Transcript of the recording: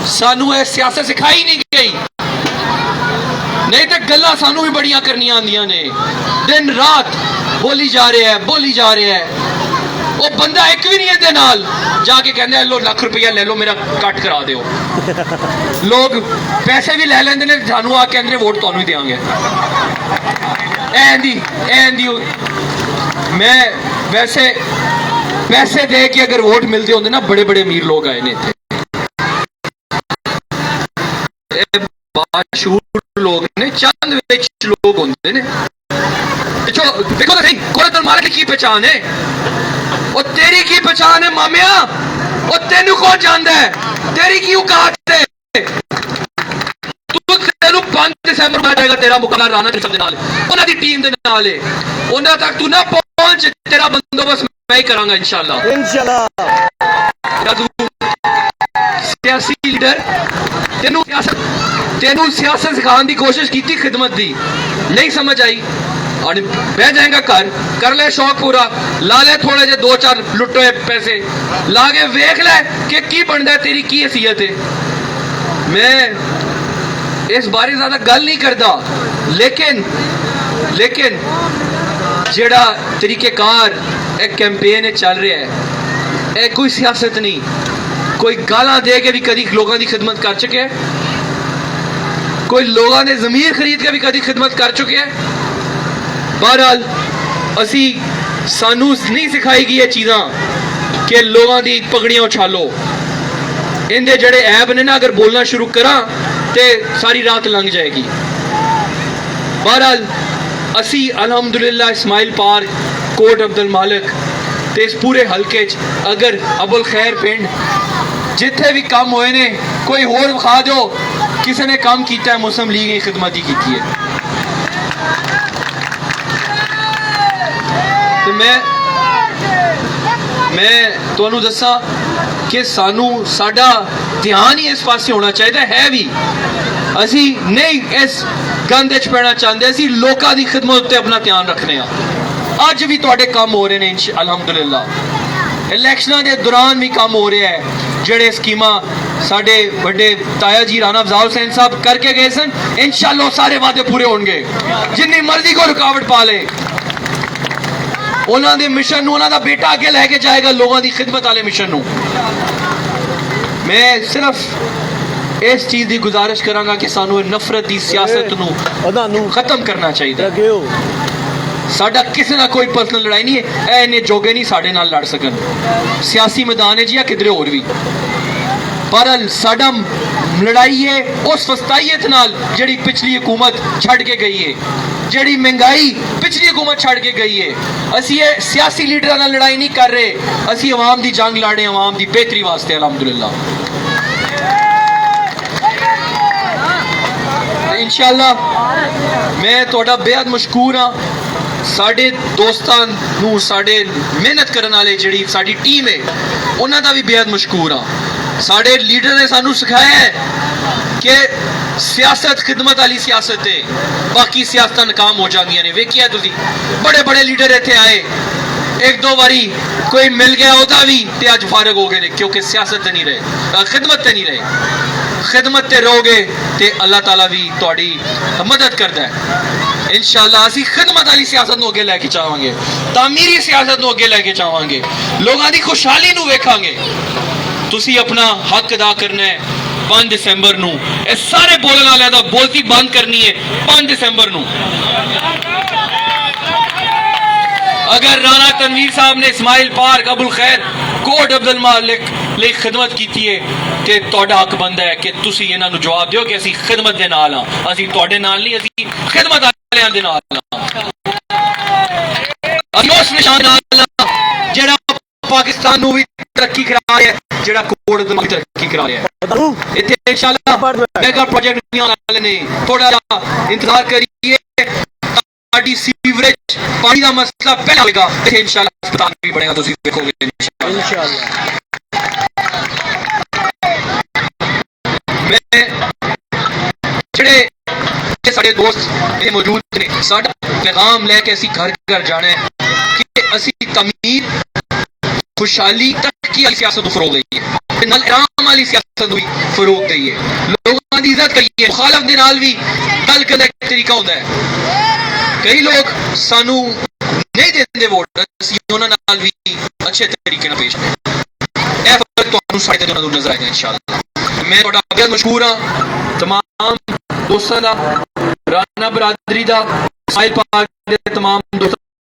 सानू ये सियासत सिखाई नहीं गई, नहीं तो गल्लां सानू भी बड़ियां करनियां आंदियां ने। दिन रात बोली जा रहे है, बोली जा रहे है। वो बंदा एक भी नहीं है नाल जाके कहंदे लो लाख रुपया ले लो, मेरा कट करा दो। लोग पैसे भी ले लेंदे ने, सानू आ कहंदे वोट तुहानू ही देंगे। मैं वैसे पैसे दे के अगर वोट मिलते होंगे ना, बड़े बड़े अमीर लोग आए ने बाशूर लोग ने, चंद विच लोग होंगे ने। देखो तो सही, कुल मालिक की पहचान है, और तेरी की पहचान है मामिया, और तेनू कौन जानता है, तेरी की औकात है। तू तेनू 5 दिसंबर में जाएगा तेरा मुकाबला राणा कृष्ण दे नाल, उन्हां दी टीम दे नाल है। उन्हां तक तू ना पहुंच, तेरा बंदोबस्त मैं ही करांगा इंशाल्लाह। सियासी लीडर तेनू सियासत सिखाने की कोशिश की, खिदमत दी नहीं समझ आई, और बह जाएगा घर, कर ले शौक पूरा, ला ले थोड़े जे 2-4 लुटे पैसे ला के वेख ले कि की बनता है, तेरी की हैसियत है। मैं इस बारे ज्यादा गल नहीं करता, लेकिन जेड़ा तरीकेकार एक कैंपेन चल रहा है, यह कोई सियासत नहीं, कोई गालां दे के भी कभी लोगों की खिदमत कर चुके हैं, कोई लोगों ने जमीर खरीद के भी कभी खिदमत कर चुके हैं। बहरहाल सानू नहीं सिखाई गई ये चीज़ां कि लोगों की पगड़ियां उछालो। इनके जड़े ऐब ने ना, अगर बोलना शुरू करा तो सारी रात लंघ जाएगी। बहरहाल असी अलहमदुलिल्लाह इस्माइल पार्क, कोट अब्दुल मालिक ते इस पूरे हल्के अगर अबुल खैर पिंड जिथे भी काम होए ने, कोई होर विखा दो किसी ने काम किया है, मुस्लिम लीग की खिदमत ही की है। तो मैं तुहानू दसा कि सानू साडा ध्यान ही इस पासे होना चाहिए है भी। असी नहीं इस गंद च पैना चाहते, असी लोगों की खिदमत उत्ते अपना ध्यान रखने। अज भी तुहाडे काम हो रहे हैं अलहमदुलिल्लाह, इलैक्शनां दे दौरान भी काम हो रहा है। जेड़े स्कीमां साडे बड़े ताया जी राणा अफजाल हुसैन साहब करके गए सन, इंशाअल्लाह सारे वादे पूरे होंगे, जिन्नी मर्जी को रुकावट पा ले। उन्होंने दे मिशन नूं उन्हां दा बेटा आगे लैके जाएगा, लोगों की खिदमत वाले मिशन नूं। मैं सिर्फ इस चीज़ की गुजारिश करांगा कि सानू नफरत की सियासत नूं खत्म करना चाहिए। साडा किसी ना कोई पर्सनल लड़ाई नहीं है, इन्ने जोगे नहीं साडे नाल लड़ सकन सियासी मैदान है जी या किधरे होर भी। पर साडा लड़ाई है उस फस्ताईयत नाल जिहड़ी पिछली हुकूमत छड़ के गई है, जिहड़ी महंगाई पिछली हुकूमत छड़ के गई है। असी ये सियासी लीडरां नाल लड़ाई नहीं कर रहे, असी अवाम की जंग लड़ रहे, अवाम की बेहतरी वास्ते। अलहमदुलिल्लाह इंशाअल्लाह मैं तुहाडा बेहद मशकूर हाँ। साडे दोस्तां नूं, साडे मेहनत करने वाले जिहड़ी साडी टीम है, उन्हां दा भी बेहद मशकूर हाँ। साडे लीडर ने सानू सिखाया है कि सियासत खिदमत वाली सियासत है, बाकी सियासत नाकाम हो जांदियां ने। वेखिया तुसीं बड़े बड़े लीडर इत्थे आए, 1-2 बारी कोई मिल गया उहदा भी ते अज फारग हो गए ने, क्योंकि सियासत ते नहीं रहे, खिदमत ते नहीं रहे। खिदमत ते रहोगे तो अल्लाह ताला भी तुहाडी मदद करता है। इंशाअल्लाह असी खिदमत वाली सियासत नूं अगे लैके जावांगे, तामीरी सियासत नूं अगे लैके जावांगे, लोगों की खुशहाली नूं वेखांगे। तुसी अपना हक अदा करना है 5 दिसंबर नूं। इस सारे बोलने वाले दा बोलती बंद करनी है 5 दिसंबर नूं। अगर राणा तनवीर साहब ने इस्माइल पार्क, अबुल खैर, कोट अब्दुल मालिक लिए खिदमत की है तो तुहाडा हक बनता है कि तुसी इन्हां नूं जवाब दिओ कि असी खिदमत दे नाल हां, असी तुहाडे नाल नहीं, असी खिदमत वालियां दे नाल हां। उस निशान नाल जेड़ा पाकिस्तान नूं भी तरक्की करा रहा है, जेड़ा कोट अब्दुल मालिक तरक्की करा रहा है। इत्थे इंशाअल्लाह मेगा प्रोजेक्ट भी आने वाले ने, थोड़ा इंतजार करिए। सीवरेज पानी का मसला पहला होगा, इंशाअल्लाह अस्पताल भी बनेगा, तुसी देखोगे इंशाअल्लाह। मैं जेड़े साडे दोस्त मौजूद ने, साडा पैगाम लैके असी घर घर जाना है कि असी तमीर, खुशहाली, तरक्की वाली सियासत फरोग देइए। ते नाल इहतराम वाली सियासत नूं भी फरोग देइए, लोगों की इज्जत करिए। मुखालफ दे नाल भी गल करने का एक तरीका होता है। कई लोग सानू नहीं देंदे वोट, असीं उन्हां नाल भी अच्छे तरीके नाल पेश आए। यह फर्क तुहानूं साडे ते उन्हां नूं नजर आएगा इंशाअल्लाह। मैं तुहाडा बेहद मशहूर हाँ तमाम दोस्तों का, राना बरादरी का, साहिल पाक के तमाम दोस्तों